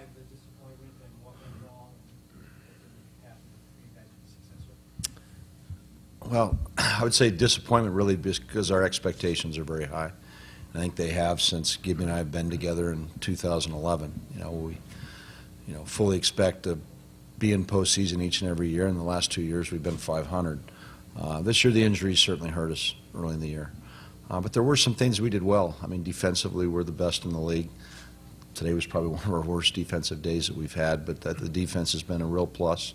describe the disappointment and what went wrong and what didn't happen for you guys to be successful? Well, I would say disappointment really because our expectations are very high. I think they have since Gibby and I have been together in 2011. We fully expect to be in postseason each and every year. In the last 2 years, we've been 500. This year, the injuries certainly hurt us early in the year. But there were some things we did well. I mean, defensively, we're the best in the league. Today was probably one of our worst defensive days that we've had, but the defense has been a real plus.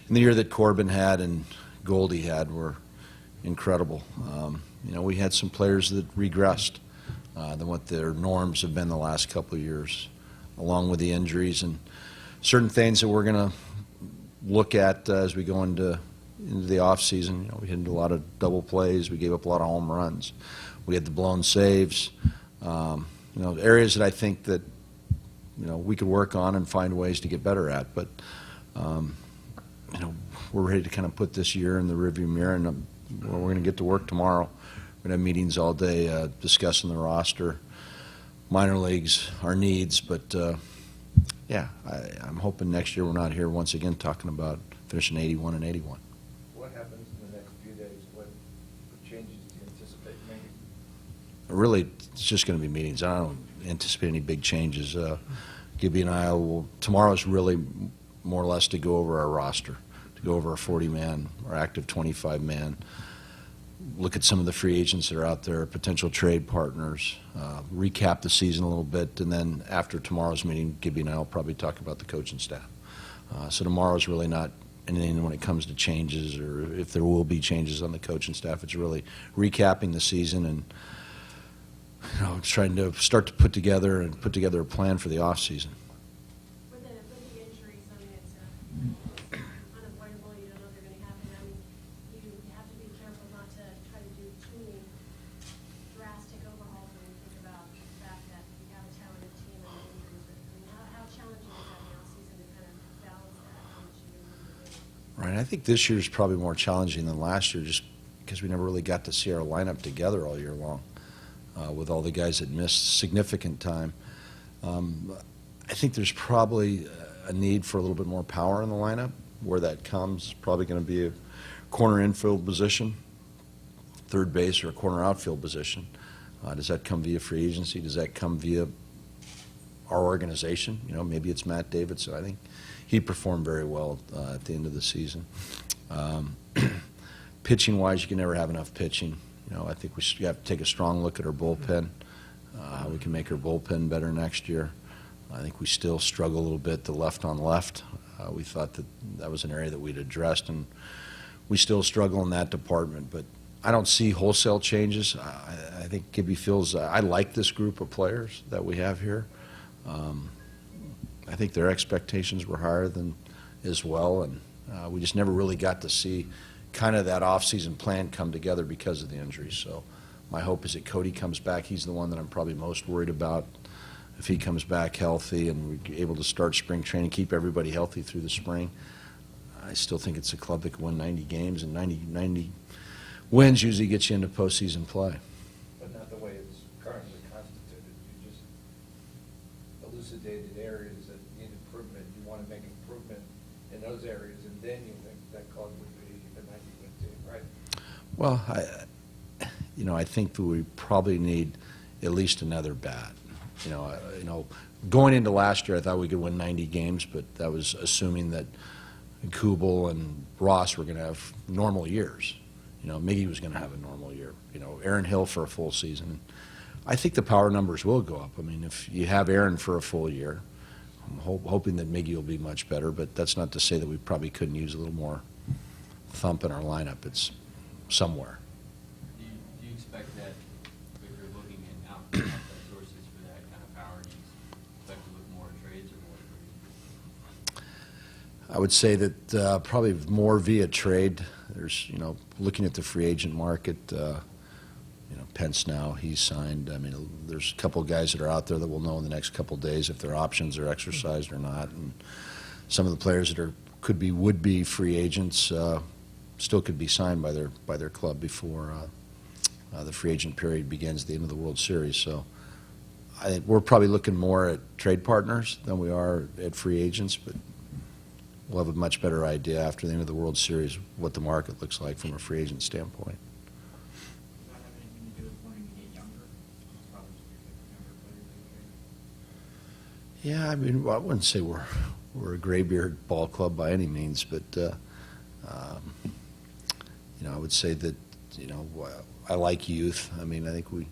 In the year that Corbin had and Goldie had were incredible. We had some players that regressed than what their norms have been the last couple of years, along with the injuries and certain things that we're going to look at as we go into the off season. We hit a lot of double plays. We gave up a lot of home runs. We had the blown saves. Areas that I think that we could work on and find ways to get better at. But we're ready to kind of put this year in the rearview mirror, and we're going to get to work tomorrow. We're going to have meetings all day discussing the roster, minor leagues, our needs. But I'm hoping next year we're not here once again talking about finishing 81 and 81. What happens in the next few days? What changes do you anticipate making? Really, it's just going to be meetings. I don't anticipate any big changes. Gibby and I will, tomorrow's really more or less to go over our roster, to go over our 40-man, our active 25-man, look at some of the free agents that are out there, potential trade partners, recap the season a little bit, and then after tomorrow's meeting, Gibby and I will probably talk about the coaching staff. So tomorrow's really not anything when it comes to changes or if there will be changes on the coaching staff. It's really recapping the season and trying to start to put together a plan for the off season. With the injuries, I mean, it's unavoidable. You don't know they're going to happen. I mean, you have to be careful not to try to do too many drastic overhauls when you think about the fact that you have a talented team and injuries. I mean, how challenging is that now season to kind of balance that? How much you need to do? Right. I think this year is probably more challenging than last year, just because we never really got to see our lineup together all year long. With all the guys that missed significant time. I think there's probably a need for a little bit more power in the lineup. Where that comes, probably going to be a corner infield position, third base, or a corner outfield position. Does that come via free agency? Does that come via our organization? Maybe it's Matt Davidson. I think he performed very well at the end of the season. Pitching-wise, you can never have enough pitching. I think we have to take a strong look at our bullpen, how we can make our bullpen better next year. I think we still struggle a little bit, the left on left. We thought that was an area that we'd addressed, and we still struggle in that department. But I don't see wholesale changes. I think Gibby feels I like this group of players that we have here. I think their expectations were higher than as well, and we just never really got to see kind of that off-season plan come together because of the injuries. So my hope is that Cody comes back. He's the one that I'm probably most worried about. If he comes back healthy and we're able to start spring training, keep everybody healthy through the spring, I still think it's a club that can win 90 games, and 90 wins usually gets you into postseason play. But not the way it's currently constituted. You just elucidated areas that need improvement. You want to make improvement in those areas, and then you think that club would be a 90-win team, right? Well, I think that we probably need at least another bat. Going into last year, I thought we could win 90 games, but that was assuming that Kubel and Ross were going to have normal years. Miggy was going to have a normal year. Aaron Hill for a full season. I think the power numbers will go up. I mean, if you have Aaron for a full year, I'm hoping that Miggy will be much better, but that's not to say that we probably couldn't use a little more thump in our lineup. It's somewhere. Do you expect that if you're looking at outside sources for that kind of power, do you expect to look more at trades or more at free agency? I would say that probably more via trade. There's, looking at the free agent market, Pence now, he's signed. I mean, there's a couple of guys that are out there that we'll know in the next couple of days if their options are exercised or not. And some of the players that would be free agents still could be signed by their club before the free agent period begins at the end of the World Series. So I think we're probably looking more at trade partners than we are at free agents, but we'll have a much better idea after the end of the World Series what the market looks like from a free agent standpoint. Does that have anything to do with wanting to get younger? It's probably just because younger players. Yeah, I mean, well, I wouldn't say we're a graybeard ball club by any means, but you know, I would say that, you know, I like youth. I mean, I think you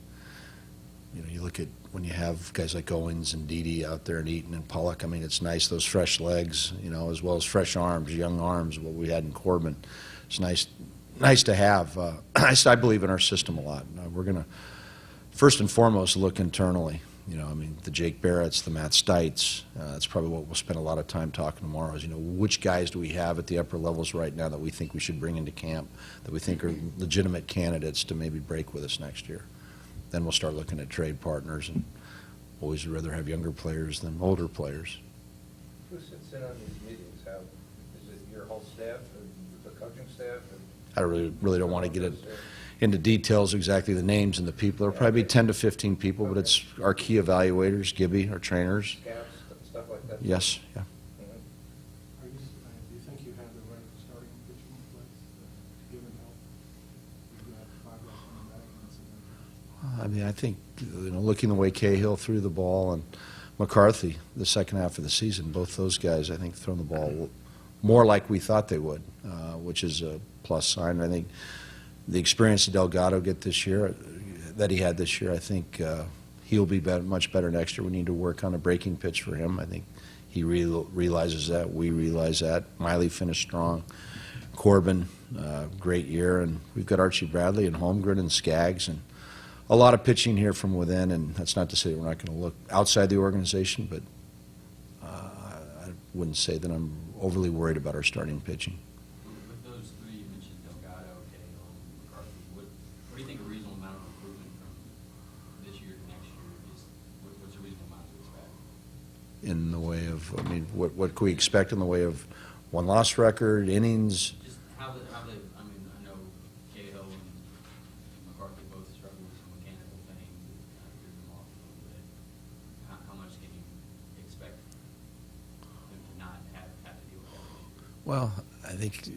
know, you look at when you have guys like Owens and Didi out there and Eaton and Pollock. I mean, it's nice, those fresh legs, you know, as well as fresh arms, young arms. What we had in Corbin, it's nice to have. I believe in our system a lot. We're going to first and foremost look internally. You know, I mean, the Jake Barretts, the Matt Stites, that's probably what we'll spend a lot of time talking tomorrow is, you know, which guys do we have at the upper levels right now that we think we should bring into camp, that we think are legitimate candidates to maybe break with us next year. Then we'll start looking at trade partners, and always rather have younger players than older players. Who sits in on these meetings? How, is it your whole staff, or the coaching staff? I really don't want to get into details exactly the names and the people. There'll probably be 10 to 15 people, but it's our key evaluators, Gibby, our trainers. Scouts, stuff like that? Yes, yeah. Mhm. Do you think you have the right starting pitching in place, given help? You do have 5 guys coming back and it's I mean, I think, you know, looking the way Cahill threw the ball and McCarthy the second half of the season, both those guys, I think, thrown the ball more like we thought they would, which is a plus sign. I think the experience that Delgado that he had this year, I think he'll be much better next year. We need to work on a breaking pitch for him. I think he realizes that. We realize that. Miley finished strong. Corbin, great year. And we've got Archie Bradley and Holmgren and Skaggs and a lot of pitching here from within, and that's not to say we're not going to look outside the organization, but I wouldn't say that I'm overly worried about our starting pitching. With those three, you mentioned Delgado, Cahill, and McCarthy. What do you think a reasonable amount of improvement from this year to next year is? What's a reasonable amount to expect? In the way of, I mean, what can we expect in the way of one-loss record, innings? Just how they, I mean, I know Cahill and McCarthy both struggle with some mechanical things that kind of threw them off a little bit. How much can you expect them to not have to deal with that this year? Well, I think,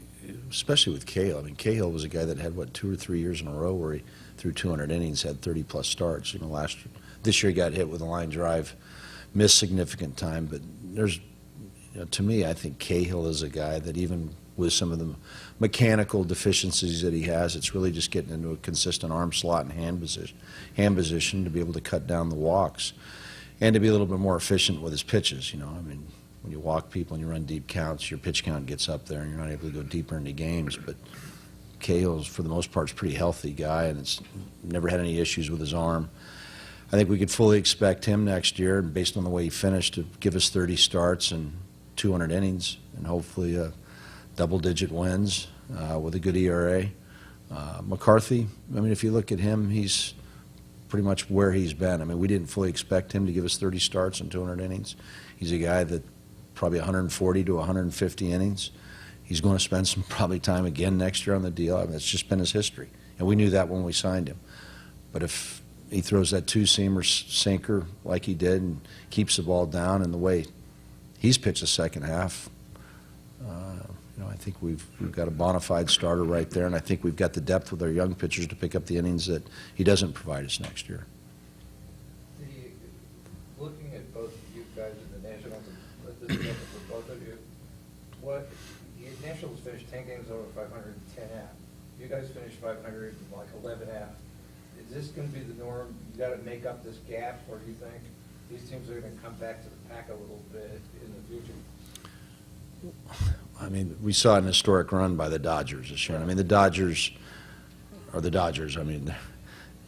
especially with Cahill, I mean, Cahill was a guy that had, 2 or 3 years in a row where he threw 200 innings, had 30-plus starts. You know, this year he got hit with a line drive, missed significant time, but there's, you know, to me, I think Cahill is a guy that even with some of the mechanical deficiencies that he has, it's really just getting into a consistent arm slot and hand position to be able to cut down the walks and to be a little bit more efficient with his pitches. You know, I mean, when you walk people and you run deep counts, your pitch count gets up there and you're not able to go deeper into games. But Cahill's, for the most part, is a pretty healthy guy, and it's never had any issues with his arm. I think we could fully expect him next year, based on the way he finished, to give us 30 starts and 200 innings, and hopefully double-digit wins with a good ERA. McCarthy, I mean, if you look at him, he's pretty much where he's been. I mean, we didn't fully expect him to give us 30 starts and 200 innings. He's a guy that probably 140 to 150 innings. He's going to spend some probably time again next year on the deal. I mean, it's just been his history, and we knew that when we signed him. But if he throws that two-seamer sinker like he did and keeps the ball down, and the way he's pitched the second half, you know, I think we've got a bona fide starter right there, and I think we've got the depth with our young pitchers to pick up the innings that he doesn't provide us next year. Looking at both you guys and the Nationals, this is for both of you, the Nationals finished 10 games over 500 and 10 half. You guys finished 500 and like 11 half. Is this going to be the norm? You got to make up this gap, or do you think these teams are going to come back to the pack a little bit in the future? I mean, we saw an historic run by the Dodgers this year. I mean, the Dodgers are the Dodgers. I mean,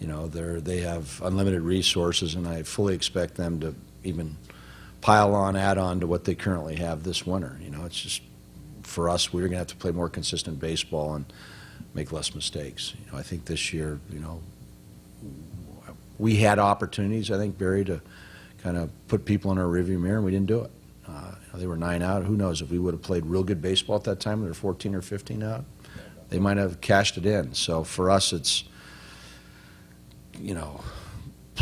you know, they have unlimited resources, and I fully expect them to even add on to what they currently have this winter. You know, it's just, for us, we're going to have to play more consistent baseball and make less mistakes. You know, I think this year, you know, we had opportunities, I think, Barry, to kind of put people in our rearview mirror, and we didn't do it. They were 9 out. Who knows, if we would have played real good baseball at that time, they were 14 or 15 out, they might have cashed it in. So for us, it's, you know,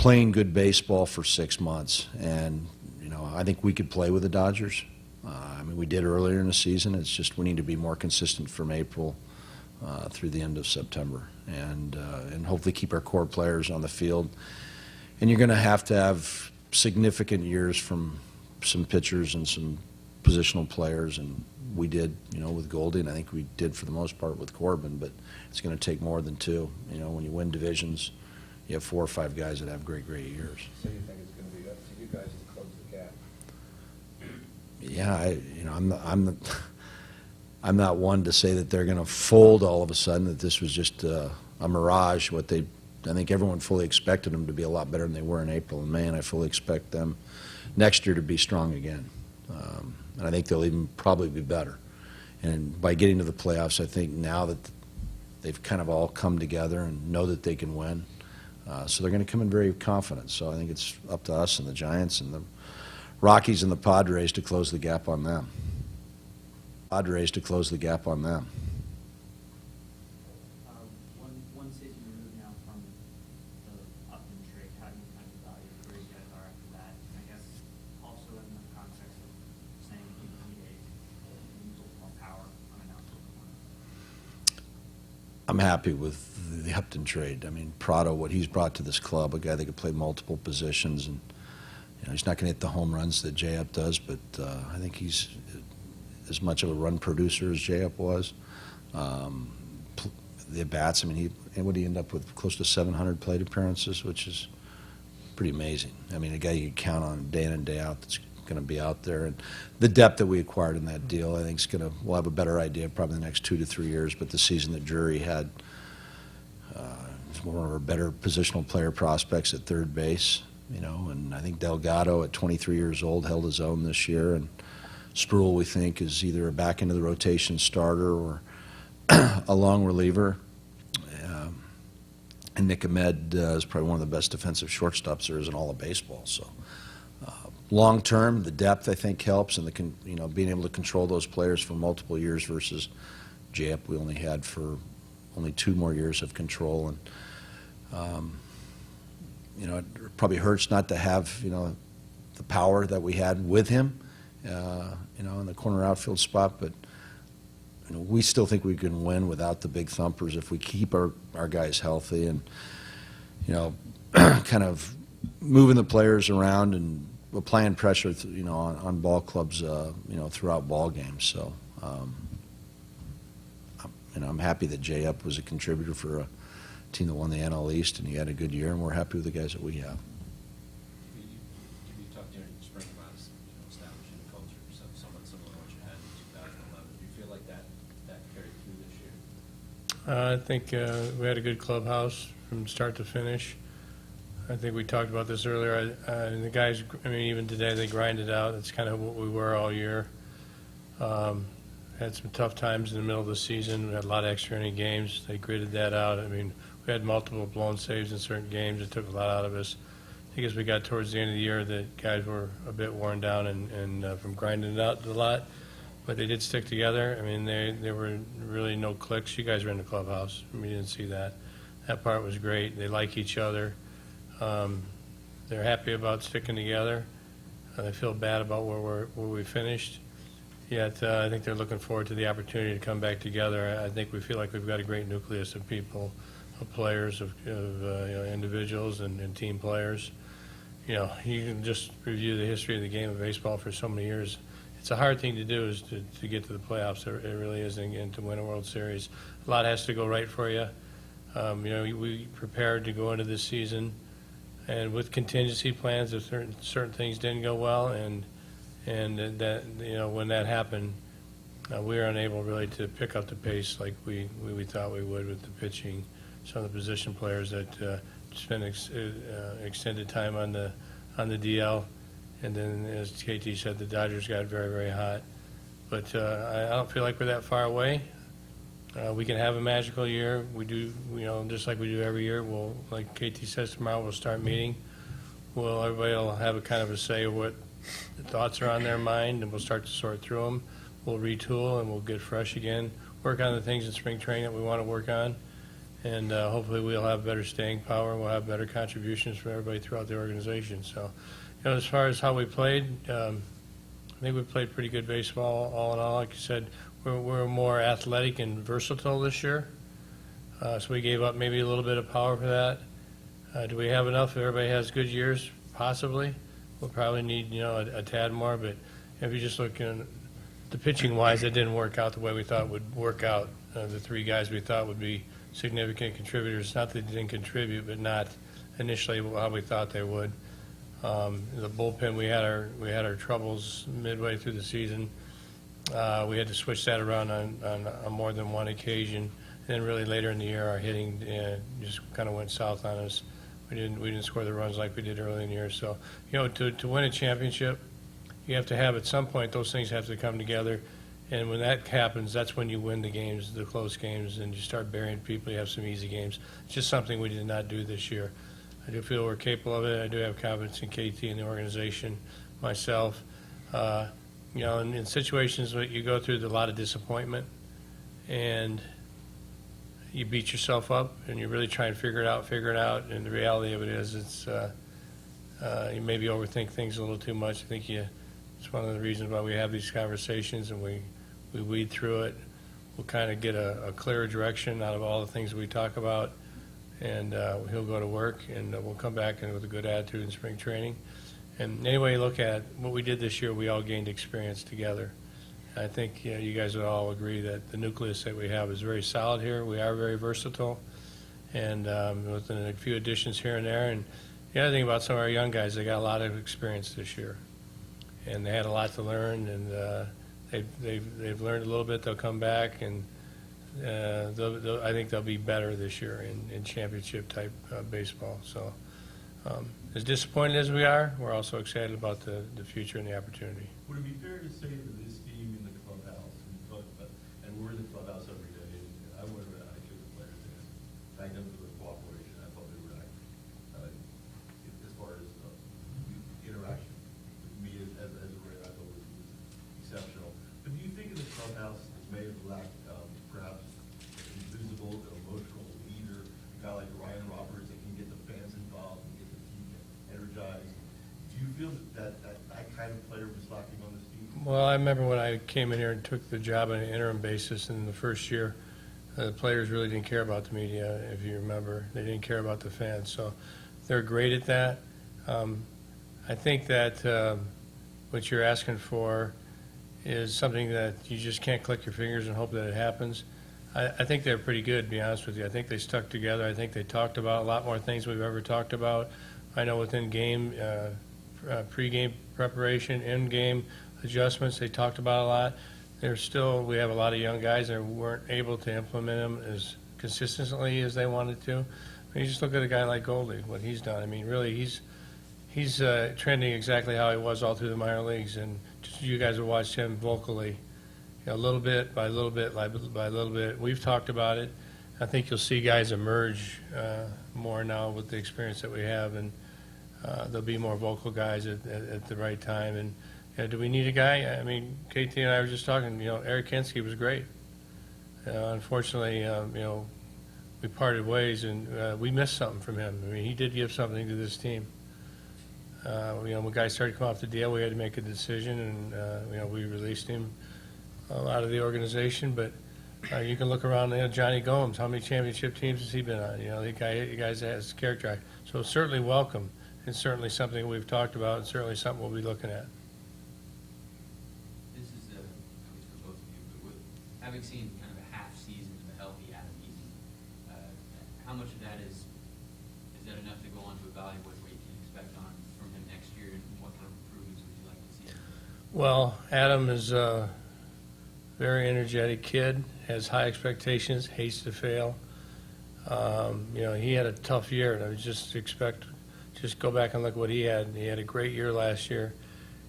playing good baseball for 6 months, and I think we could play with the Dodgers. I mean, we did earlier in the season. It's just we need to be more consistent from April through the end of September, and hopefully keep our core players on the field. And you're going to have significant years from some pitchers and some positional players, and we did, with Goldie, and I think we did for the most part with Corbin, but it's going to take more than two. When you win divisions, you have 4 or 5 guys that have great years. So you think it's going to be up to you guys to close the gap? Yeah, I'm not one to say that they're going to fold all of a sudden, that this was just a mirage. I think everyone fully expected them to be a lot better than they were in April and May, and I fully expect them next year to be strong again. And I think they'll even probably be better. And by getting to the playoffs, I think now that they've kind of all come together and know that they can win, so they're going to come in very confident. So I think it's up to us and the Giants and the Rockies and the Padres to close the gap on them. One season removed now from the Upton trade, how do you kind of evaluate where you guys are after that? And I guess also in the context of saying you need a little more power on an outfield corner. I'm happy with the Upton trade. I mean, Prado, what he's brought to this club, a guy that could play multiple positions, and he's not going to hit the home runs that J-Up does, but I think he's as much of a run producer as J-Up was. The bats, I mean, what did he end up with? Close to 700 plate appearances, which is pretty amazing. I mean, a guy you can count on day in and day out that's going to be out there. And the depth that we acquired in that deal, I think we'll have a better idea probably in the next 2 to 3 years. But the season that Drury had, he's one of our better positional player prospects at third base. And I think Delgado at 23 years old held his own this year, and Sproul, we think, is either a back into the rotation starter or a long reliever. And Nick Ahmed is probably one of the best defensive shortstops there is in all of baseball. So long term, the depth I think helps, and being able to control those players for multiple years versus J-Up we only had for 2 more years of control. And it probably hurts not to have the power that we had with him, in the corner outfield spot, but we still think we can win without the big thumpers if we keep our guys healthy and kind of moving the players around and applying pressure on ball clubs throughout ball games. So I'm happy that J-Up was a contributor for a team that won the NL East, and he had a good year, and we're happy with the guys that we have. You talked during the spring about establishing a culture somewhat similar to what you had in 2011. Do you feel like that carried through this year? I think we had a good clubhouse from start to finish. I think we talked about this earlier. And the guys, even today, they grinded out. It's kind of what we were all year. Had some tough times in the middle of the season. We had a lot of extra inning games. They gritted that out. We had multiple blown saves in certain games. It took a lot out of us. I think as we got towards the end of the year, the guys were a bit worn down and from grinding it out a lot. But they did stick together. There were really no clicks. You guys were in the clubhouse. We didn't see that. That part was great. They like each other. They're happy about sticking together. They feel bad about where we finished. Yet I think they're looking forward to the opportunity to come back together. I think we feel like we've got a great nucleus of people, of players, of individuals and team players. You can just review the history of the game of baseball for so many years. It's a hard thing to do is to get to the playoffs. It really is, and to win a World Series. A lot has to go right for you. We prepared to go into this season, and with contingency plans, if certain things didn't go well, and that when that happened, we were unable really to pick up the pace like we thought we would with the pitching. Some of the position players that spent extended time on the DL, and then as KT said, the Dodgers got very hot. But I don't feel like we're that far away. We can have a magical year. We do, just like we do every year. We'll, like KT says, tomorrow we'll start meeting. Everybody will have a kind of a say of what the thoughts are on their mind, and we'll start to sort through them. We'll retool, and we'll get fresh again, work on the things in spring training that we want to work on, and hopefully we'll have better staying power, and we'll have better contributions from everybody throughout the organization. So, as far as how we played, I think we played pretty good baseball all in all. Like you said, we're more athletic and versatile this year, so we gave up maybe a little bit of power for that. Do we have enough if everybody has good years? Possibly. We'll probably need, a tad more, but if you just look in the pitching-wise, it didn't work out the way we thought it would work out. The three guys we thought would be significant contributors, not that they didn't contribute, but not initially how we thought they would. The bullpen, we had our troubles midway through the season. We had to switch that around on more than one occasion. And then really later in the year, our hitting just kind of went south on us. We didn't score the runs like we did early in the year. So, to win a championship, you have to have at some point those things have to come together. And when that happens, that's when you win the games, the close games, and you start burying people. You have some easy games. It's just something we did not do this year. I do feel we're capable of it. I do have confidence in KT and the organization, myself. In situations where you go through a lot of disappointment and you beat yourself up and you really try and figure it out. And the reality of it is you maybe overthink things a little too much. I think it's one of the reasons why we have these conversations and we weed through it. We'll kind of get a clearer direction out of all the things we talk about. And he'll go to work, and we'll come back with a good attitude in spring training. And anyway you look at what we did this year, we all gained experience together. I think you guys would all agree that the nucleus that we have is very solid here. We are very versatile, and with a few additions here and there. And the other thing about some of our young guys, they got a lot of experience this year, and they had a lot to learn. And they've learned a little bit. They'll come back, and I think they'll be better this year in championship-type baseball. So as disappointed as we are, we're also excited about the future and the opportunity. Would it be fair to say that this team in the clubhouse, and we're in the clubhouse every day, and I shook the players and thank them for their cooperation. I thought they were as far as interaction with me as a Red, I thought was exceptional. But do you think in the clubhouse it may have lacked perhaps invisible, emotional leader, a guy like Ryan Roberts that can get the fans involved and get the team energized? Do you feel that kind of player was lacking on this team? Well, I remember when I came in here and took the job on an interim basis in the first year, the players really didn't care about the media, if you remember. They didn't care about the fans. So they're great at that. I think that what you're asking for is something that you just can't click your fingers and hope that it happens. I think they're pretty good, to be honest with you. I think they stuck together. I think they talked about a lot more things we've ever talked about. I know within game, pre-game preparation, in-game adjustments, they talked about a lot. We have a lot of young guys that weren't able to implement them as consistently as they wanted to. I mean, you just look at a guy like Goldie, what he's done. I mean, really, he's trending exactly how he was all through the minor leagues, and just you guys have watched him vocally, little bit by little bit by little bit. We've talked about it. I think you'll see guys emerge more now with the experience that we have, and there'll be more vocal guys at the right time. And do we need a guy? I mean, KT and I were just talking. Eric Kensky was great. Unfortunately, we parted ways, and we missed something from him. I mean, he did give something to this team. When guys started to come off the deal, we had to make a decision, and we released him out of the organization. But you can look around. Johnny Gomes, how many championship teams has he been on? The guys has character. So certainly welcome, and certainly something we've talked about, and certainly something we'll be looking at. This is, at least for both of you, but having seen kind of a half season of a healthy Adam Eaton, how much of that is that enough to go on to evaluate what you can expect from him next year, and what kind of improvements would you like to see? Well, Adam is a very energetic kid, has high expectations, hates to fail. He had a tough year, and I would just go back and look at what he had. He had a great year last year,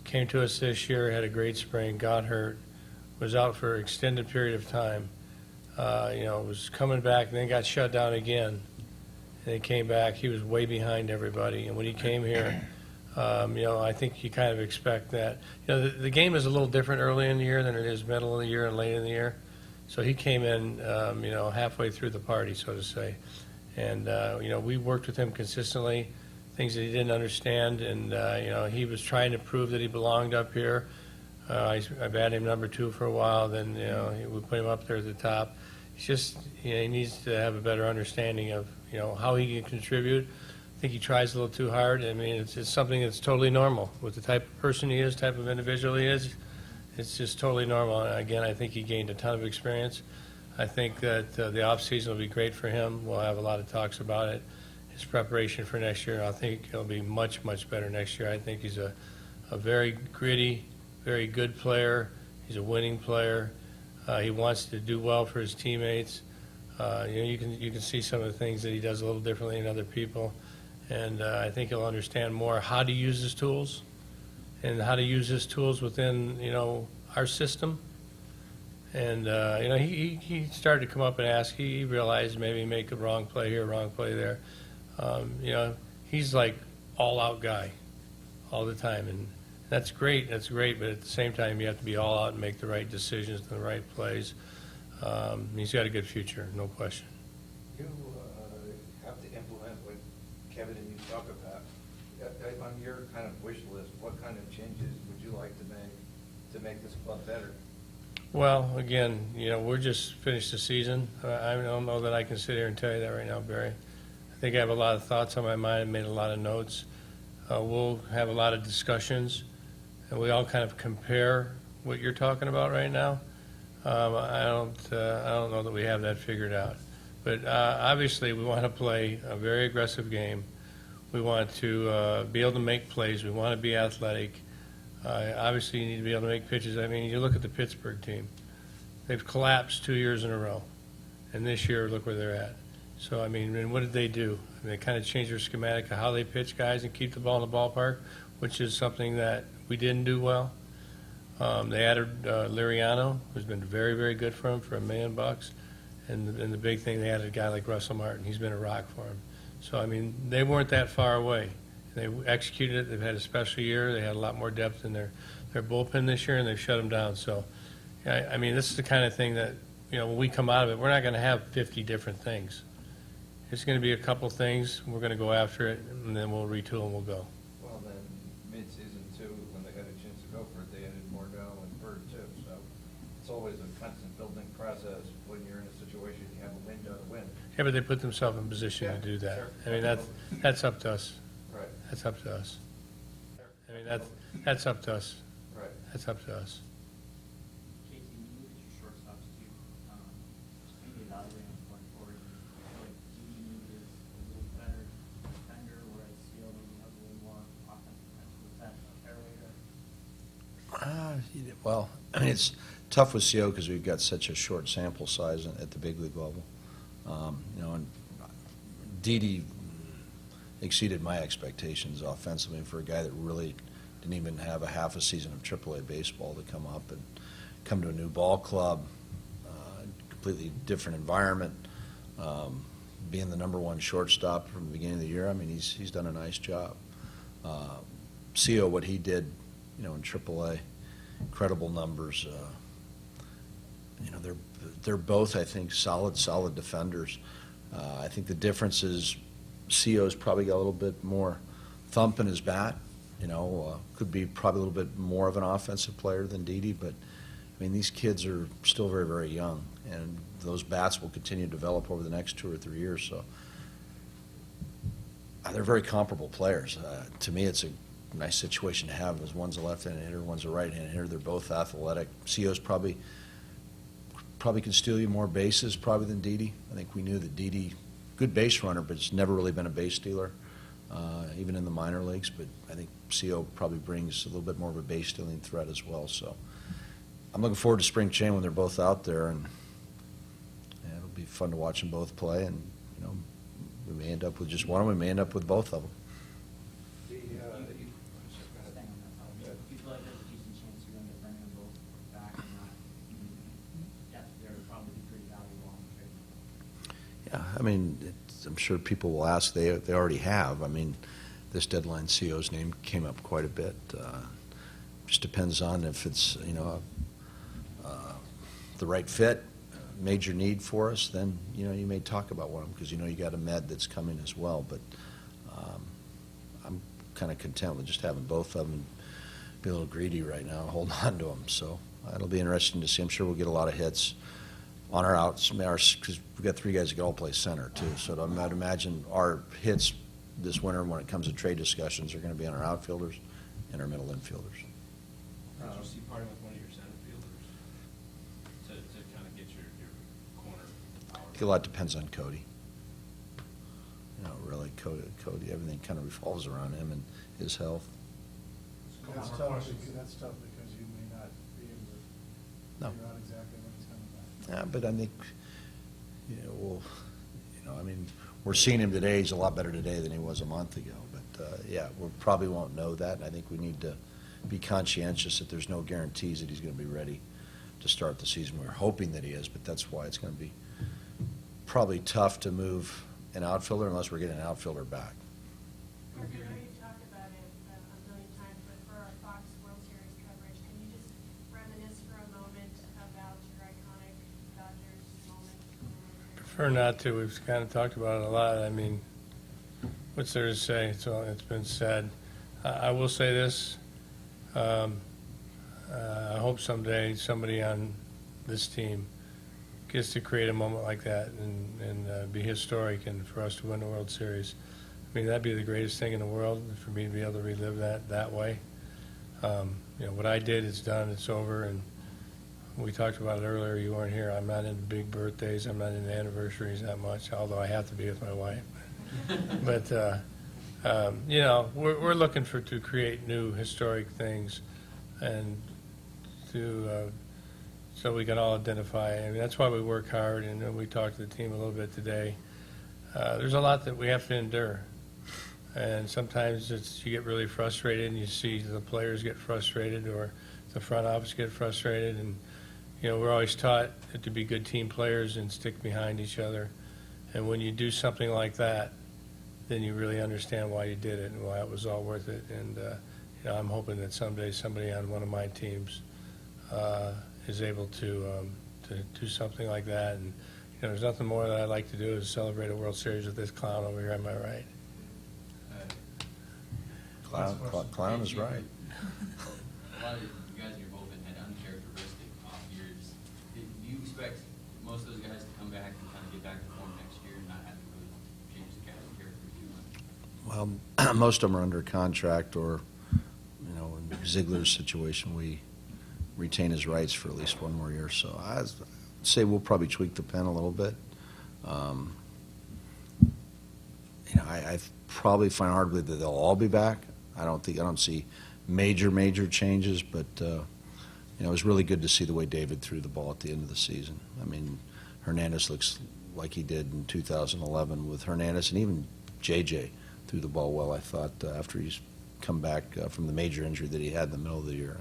came to us this year, had a great spring, got hurt, was out for an extended period of time. Was coming back, and then got shut down again. And he came back. He was way behind everybody. And when he came here, I think you kind of expect that. The game is a little different early in the year than it is middle of the year and late in the year. So he came in, halfway through the party, so to say. And, we worked with him consistently, things that he didn't understand, and, he was trying to prove that he belonged up here. I batted him number 2 for a while, then, we put him up there at the top. He's just, he needs to have a better understanding of, how he can contribute. I think he tries a little too hard. I mean, it's something that's totally normal with the type of person he is, type of individual he is. It's just totally normal. And again, I think he gained a ton of experience. I think that the offseason will be great for him. We'll have a lot of talks about it. His preparation for next year, I think he'll be much, much better next year. I think he's a very gritty, very good player. He's a winning player. He wants to do well for his teammates. You can see some of the things that he does a little differently than other people. And I think he'll understand more how to use his tools and how to use his tools within, our system. And, he started to come up and ask. He realized maybe make a wrong play here, wrong play there. He's like all-out guy all the time. And that's great, but at the same time, you have to be all out and make the right decisions and the right plays. He's got a good future, no question. You have to implement what Kevin and you talk about. On your kind of wish list, what kind of changes would you like to make this club better? Well, again, we're just finished the season. I don't know that I can sit here and tell you that right now, Barry. I think I have a lot of thoughts on my mind. I made a lot of notes. We'll have a lot of discussions, and we all kind of compare what you're talking about right now. I don't know that we have that figured out. But obviously, we want to play a very aggressive game. We want to be able to make plays. We want to be athletic. Obviously, you need to be able to make pitches. I mean, you look at the Pittsburgh team. They've collapsed 2 years in a row. And this year, look where they're at. So, I mean, what did they do? They kind of changed their schematic of how they pitch guys and keep the ball in the ballpark, which is something that we didn't do well. They added Liriano, who's been very, very good for him for $1 million. And the big thing, they added a guy like Russell Martin. He's been a rock for him. So, I mean, they weren't that far away. They executed it. They've had a special year. They had a lot more depth in their bullpen this year, and they've shut them down. So, I mean, this is the kind of thing that, when we come out of it, we're not going to have 50 different things. It's going to be a couple things. We're going to go after it, and then we'll retool and we'll go. Well, then, mid-season too, when they got a chance to go for it, they added Morneau and Bird too. So it's always a constant building process when you're in a situation you have a window to win. Yeah, but they put themselves in position Yeah, to do that. sure. I mean, that's up to us. Right. That's up to us. I mean, that's up to us. Right. That's up to us. Casey, when you look at your shortstops too, just maybe evaluating them going forward, I feel like Dee is a little better defender, whereas Seal maybe has a little more offensive potential. Is that a fair way to? Well, I mean, it's tough with CO because we've got such a short sample size at the big league level. And Didi exceeded my expectations offensively for a guy that really didn't even have a half a season of AAA baseball to come up and come to a new ball club, completely different environment, being the #1 shortstop from the beginning of the year. I mean, he's done a nice job. CO, what he did, in AAA, incredible numbers. They're both, I think, solid defenders. I think the difference is CO's probably got a little bit more thump in his bat. Could be probably a little bit more of an offensive player than Didi, but I mean, these kids are still very, very young, and those bats will continue to develop over the next 2 or 3 years. So they're very comparable players. To me, it's a nice situation to have. As one's a left-handed hitter, one's a right-handed hitter. They're both athletic. CO's probably can steal you more bases probably than Didi. I think we knew that Didi, good base runner, but it's never really been a base stealer, even in the minor leagues. But I think CO probably brings a little bit more of a base stealing threat as well. So I'm looking forward to spring training when they're both out there, and it'll be fun to watch them both play. And we may end up with just one, we may end up with both of them. Staying on that topic, do you feel like there's a decent chance you're going to bring them both back or not? Yes, they're probably pretty valuable on the trade. Yeah, I mean, I'm sure people will ask. They already have. I mean, this deadline, CO's name came up quite a bit. Just depends on if it's the right fit. major need for us, then, you may talk about one of them, because you got a med that's coming as well. But I'm kind of content with just having both of them, be a little greedy right now, hold on to them. So it'll be interesting to see. I'm sure we'll get a lot of hits on our outs, because we've got 3 guys that can all play center, too. So I'd imagine our hits this winter, when it comes to trade discussions, are going to be on our outfielders and our middle infielders. Did you see parting with one of your center fielders to kind of get your corner power? A lot depends on Cody. Really, Cody, everything kind of revolves around him and his health. That's tough because you may not be able to No. figure out exactly when he's coming back. Yeah, but I think, we're seeing him today. He's a lot better today than he was a month ago. But, we probably won't know that. And I think we need to be conscientious that there's no guarantees that he's going to be ready to start the season. We're hoping that he is, but that's why it's going to be probably tough to move an outfielder unless we're getting an outfielder back. Mark, I know you've talked about it a million times, but for our Fox World Series coverage, can you just reminisce for a moment about your iconic Dodgers moment? Prefer not to. We've kind of talked about it a lot. I mean, what's there to say? It's been said. I will say this. I hope someday somebody on this team gets to create a moment like that and be historic, and for us to win the World Series. I mean, that'd be the greatest thing in the world, for me to be able to relive that way. What I did is done. It's over, and we talked about it earlier. You weren't here. I'm not into big birthdays. I'm not into anniversaries that much, although I have to be with my wife. But we're looking to create new historic things, and so we can all identify. I mean, that's why we work hard, and we talked to the team a little bit today. There's a lot that we have to endure, and sometimes you get really frustrated, and you see the players get frustrated, or the front office get frustrated, and we're always taught to be good team players and stick behind each other. And when you do something like that, then you really understand why you did it and why it was all worth it. And I'm hoping that someday somebody on one of my teams is able to do something like that. And there's nothing more that I'd like to do is celebrate a World Series with this clown over here. Am I right? Clown is right. A lot of you guys in your bullpen had uncharacteristic off years. Do you expect most of those guys to come back and kind of get back to form next year and not have to really change the character too much? Well, most of them are under contract, or, in Ziegler's situation, we retain his rights for at least one more year. So I'd say we'll probably tweak the pen a little bit. I probably find hard to believe that they'll all be back. I don't see major changes, but it was really good to see the way David threw the ball at the end of the season. I mean, Hernandez looks like he did in 2011 with Hernandez, and even JJ threw the ball well, I thought, after he's come back from the major injury that he had in the middle of the year.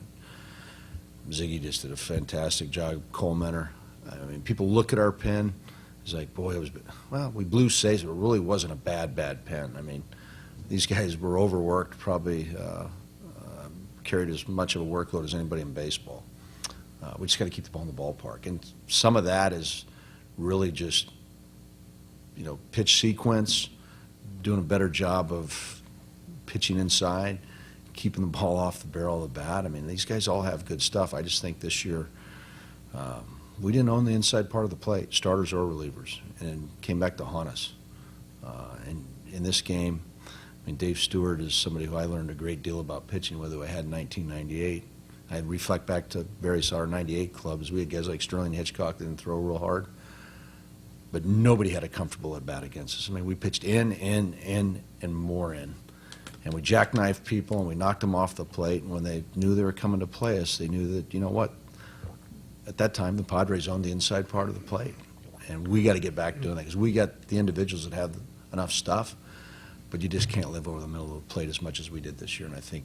Ziggy just did a fantastic job. Coleman. I mean, people look at our pen. It's like, boy, we blew saves, but it really wasn't a bad pen. I mean, these guys were overworked, probably carried as much of a workload as anybody in baseball. We just got to keep the ball in the ballpark. And some of that is really just, pitch sequence, doing a better job of pitching inside, keeping the ball off the barrel of the bat. I mean, these guys all have good stuff. I just think this year we didn't own the inside part of the plate, starters or relievers, and came back to haunt us. And in this game, I mean, Dave Stewart is somebody who I learned a great deal about pitching with, who I had in 1998. I reflect back to various our 98 clubs. We had guys like Sterling Hitchcock that didn't throw real hard, but nobody had a comfortable at bat against us. I mean, we pitched in, and more in. And we jackknifed people, and we knocked them off the plate. And when they knew they were coming to play us, they knew that, what? At that time, the Padres owned the inside part of the plate. And we got to get back doing that, because we got the individuals that have enough stuff, but you just can't live over the middle of the plate as much as we did this year. And I think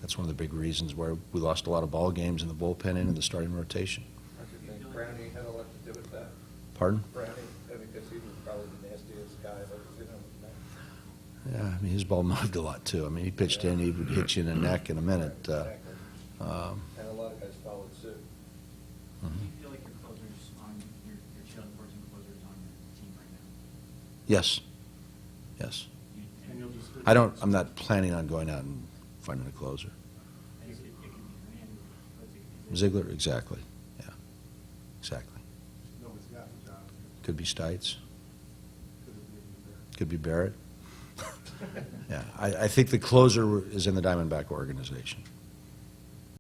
that's one of the big reasons where we lost a lot of ball games in the bullpen and in the starting rotation. I should think Brownie had a lot to do with that. Pardon? Brownie, because he was probably the nastiest guy I've ever seen on the bench. Yeah, I mean, his ball moved a lot, too. I mean, he pitched in, he would hit you in the neck in a minute. Exactly. And a lot of guys followed suit. Do you feel like your closers on Yes, yes. And you'll just. I'm not planning on going out and finding a closer. It could be Randy, but it could be Ziegler, exactly, yeah, exactly. Nobody's got the job. Could be Stites, Could it be there? could be Barrett. Yeah, I think the closer is in the Diamondback organization.